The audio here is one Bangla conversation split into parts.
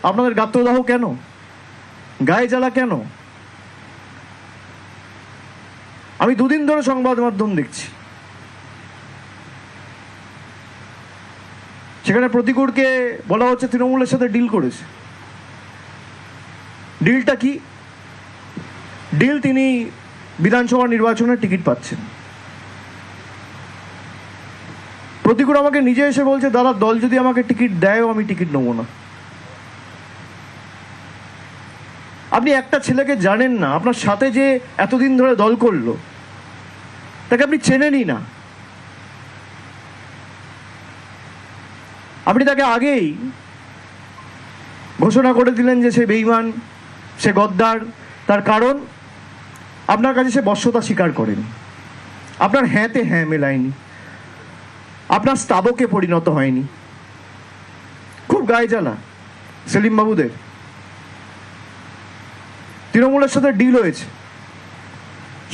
আপনাদের গাত্রদাহ কেন? গায়ে জ্বালা কেন? আমি দুদিন ধরে সংবাদ মাধ্যম দেখছি, সেখানে প্রতিকূলকে বলা হচ্ছে তৃণমূলের সাথে ডিল করেছে। ডিলটা কি? ডিল, তিনি বিধানসভা নির্বাচনের টিকিট পাচ্ছেন। প্রতিকূল আমাকে নিজে এসে বলছে, দাদা দল যদি আমাকে টিকিট দেয়ও আমি টিকিট নেবো না। আপনি একটা ছেলেকে জানেন না, আপনার সাথে যে এতদিন ধরে দল করলো তাকে আপনি চেনেনই না। আপনি তাকে আগেই ঘোষণা করে দিলেন যে সে বেঈমান, সে গদ্দার। তার কারণ আপনার কাছে সে বশ্যতা স্বীকার করেনি, আপনার হ্যাঁতে হ্যাঁ মেলায়নি, আপনার স্তাবকে পরিণত হয়নি। খুব গায়ে জ্বালা সেলিম বাবুদের। তৃণমূলের সাথে ডিল হয়েছে,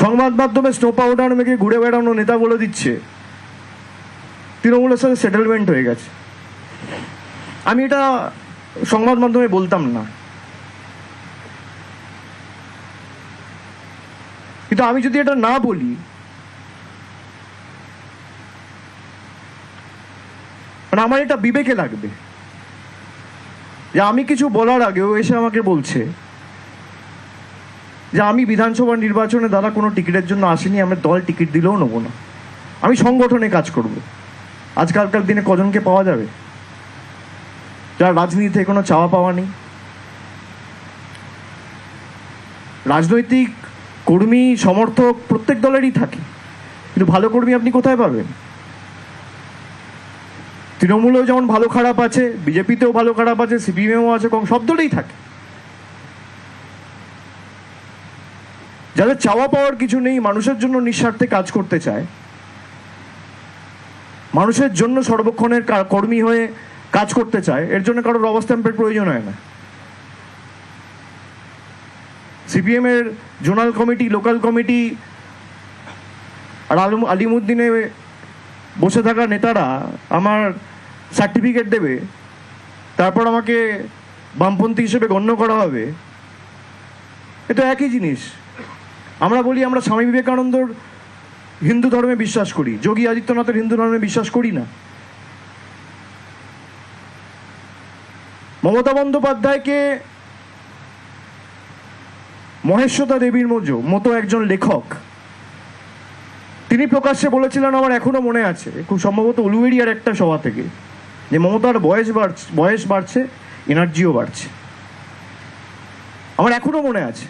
সংবাদ মাধ্যমে স্নো পাউডার মেখে ঘুরে বেড়ানো নেতা বলে দিচ্ছে তৃণমূলের সাথে সেটেলমেন্ট হয়ে গেছে। আমি এটা সংবাদ মাধ্যমে বলতাম না, কিন্তু আমি যদি এটা না বলি, মানে আমার এটা বিবেকে লাগবে যে আমি কিছু বলার আগেও এসে আমাকে বলছে যে আমি বিধানসভা নির্বাচনে দ্বারা কোনো টিকিটের জন্য আসিনি, আমি দল টিকিট দিলেও নেবো না, আমি সংগঠনে কাজ করব। আজকালকার দিনে কজনকে পাওয়া যাবে যার রাজনীতিতে কোনো চাওয়া পাওয়া নেই? রাজনৈতিক কর্মী সমর্থক প্রত্যেক দলেরই থাকে, কিন্তু ভালো কর্মী আপনি কোথায় পাবেন? তৃণমূলেও যেমন ভালো খারাপ আছে, বিজেপিতেও ভালো খারাপ আছে, সিপিএমও আছে, সব দলেই থাকে। যাদের চাওয়া পাওয়ার কিছু নেই, মানুষের জন্য নিঃস্বার্থে কাজ করতে চায়, মানুষের জন্য সর্বক্ষণের কর্মী হয়ে কাজ করতে চায়, এর জন্য কারোর রবার স্ট্যাম্পের প্রয়োজন হয় না। সিপিএম এর জোনাল কমিটি, লোকাল কমিটি আর আলিমুদ্দিনে বসে থাকা নেতারা আমার সার্টিফিকেট দেবে, তারপর আমাকে বামপন্থী হিসেবে গণ্য করা হবে। এটা একই জিনিস। আমরা বলি আমরা স্বামী বিবেকানন্দর হিন্দু ধর্মে বিশ্বাস করি, যোগী আদিত্যনাথের হিন্দু ধর্মে বিশ্বাস করি না। মমতা বন্দ্যোপাধ্যায়কে মহেশ্বতা দেবীর মতো একজন লেখক, তিনি প্রকাশ্যে বলেছিলেন, আমার এখনো মনে আছে, খুব সম্ভবত উলুবেড়িয়ার একটা সভা থেকে, যে মমতার বয়স বাড়ছে, এনার্জিও বাড়ছে। আমার এখনো মনে আছে।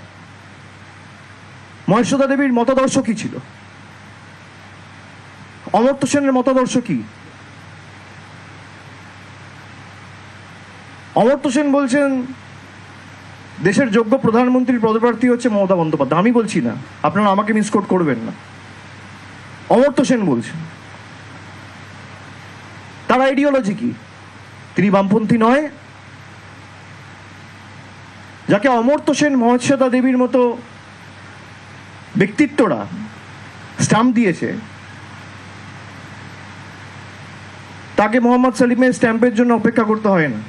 মহেশ্বতা দেবীর মতাদর্শ কি ছিল? অমর্ত্য সেনের মতাদর্শ কি? অমর্ত্য সেন বলছেন দেশের যোগ্য প্রধানমন্ত্রীর পদপ্রার্থী হচ্ছে মমতা বন্দ্যোপাধ্যায়। আমি বলছি না, আপনারা আমাকে মিসকোট করবেন না। অমর্ত্য সেন বলছেন। তার আইডিওলজি কি? তিনি বামপন্থী নয়? যাকে অমর্ত্য সেন, মহেশ্বতা দেবীর মতো ব্যক্তিত্বরা স্ট্যাম্প দিয়েছে, তাকে মোহাম্মদ সেলিমের স্ট্যাম্পের জন্য অপেক্ষা করতে হয় না।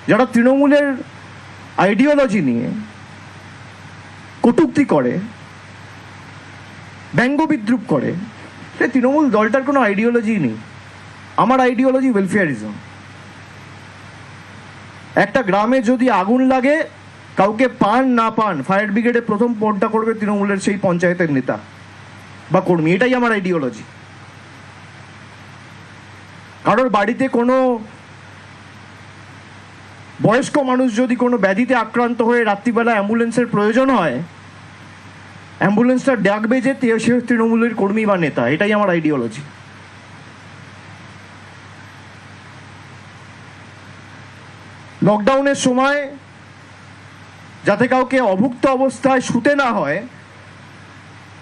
যারা তৃণমূলের আইডিওলজি নিয়ে কটূক্তি করে, ব্যঙ্গ বিদ্রুপ করে, তৃণমূল দলটার কোনো আইডিওলজি নেই। আমার আইডিওলজি ওয়েলফেয়ারিজম। একটা গ্রামে যদি আগুন লাগে, কাউকে পান না পান, ফায়ার ব্রিগেডে প্রথম ফোনটা করবে তৃণমূলের সেই পঞ্চায়েতের নেতা বা কর্মী। এটাই আমার আইডিওলজি। কারোর বাড়িতে কোনো বয়স্ক মানুষ যদি কোনো ব্যাধিতে আক্রান্ত হয়ে রাত্রিবেলা অ্যাম্বুলেন্সের প্রয়োজন হয়, অ্যাম্বুলেন্সটা ডাকবে যে সে তৃণমূলের কর্মী বা নেতা। এটাই আমার আইডিওলজি। লকডাউনের সময় যাতে কাউকে অভুক্ত অবস্থায় শুতে না হয়,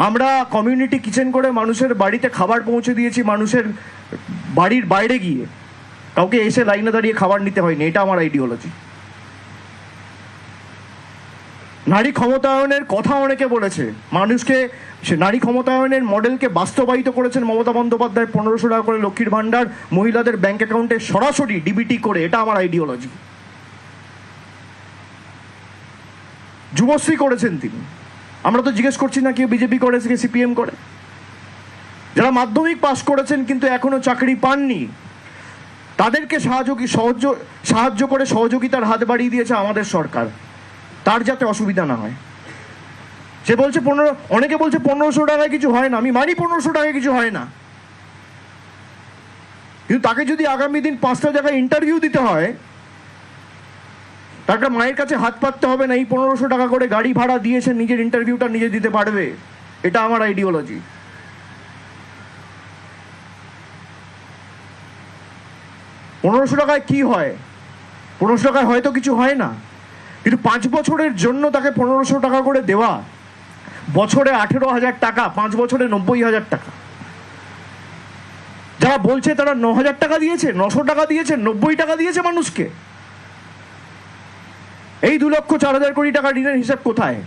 আমরা কমিউনিটি কিচেন করে মানুষের বাড়িতে খাবার পৌঁছে দিয়েছি। মানুষের বাড়ির বাইরে গিয়ে কাউকে এসে লাইনে দাঁড়িয়ে খাবার নিতে হয়নি। এটা আমার আইডিওলজি। নারী ক্ষমতায়নের কথা অনেকে বলেছে, মানুষকে সে নারী ক্ষমতায়নের মডেলকে বাস্তবায়িত করেছেন মমতা বন্দ্যোপাধ্যায়। 1500 টাকা করে লক্ষ্মীর ভাণ্ডার মহিলাদের ব্যাংক অ্যাকাউন্টে সরাসরি ডিবিটি করে, এটা আমার আইডিওলজি। যুবশ্রী করেছেন তিনি, আমরা তো জিজ্ঞেস করছি না কেউ বিজেপি করে কে সিপিএম করে। যারা মাধ্যমিক পাশ করেছেন কিন্তু এখনো চাকরি পাননি, তাদেরকে সাহায্য করে সহযোগিতার হাত বাড়িয়ে দিয়েছে আমাদের সরকার, তার যাতে অসুবিধা না হয়। সে বলছে অনেকে বলছে 1500 টাকায় কিছু হয় না। আমি মানি 1500 টাকায় কিছু হয় না, কিন্তু তাকে যদি আগামী দিন 5টা জায়গায় ইন্টারভিউ দিতে হয়, তাকে মায়ের কাছে হাত পাততে হবে না। এই 1500 টাকা করে গাড়ি ভাড়া দিয়েছে, নিজের ইন্টারভিউটা নিজে দিতে পারবে। এটা আমার আইডিওলজি। পনেরোশো টাকায় কি হয়? 1500 টাকায় হয়তো কিছু হয় না, কিন্তু 5 বছরের জন্য তাকে 1500 টাকা করে দেওয়া, বছরে 18,000 টাকা, 5 বছরে 90,000 টাকা। যারা বলছে তারা 9,000 টাকা দিয়েছে, 900 টাকা দিয়েছে, 90 টাকা দিয়েছে মানুষকে। এই 2,04,000 কোটি টাকা ঋণের হিসাব কোথায়?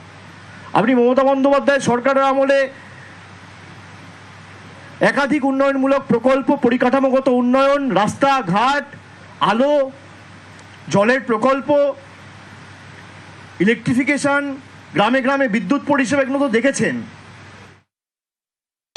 আপনি মমতা বন্দ্যোপাধ্যায় সরকারের আমলে একাধিক উন্নয়নমূলক প্রকল্প, পরিকাঠামোগত উন্নয়ন, রাস্তাঘাট, আলো, জলের প্রকল্প, ইলেকট্রিফিকেশন, গ্রামে গ্রামে বিদ্যুৎ পরিষেবা, এগুলো তো দেখেছেন।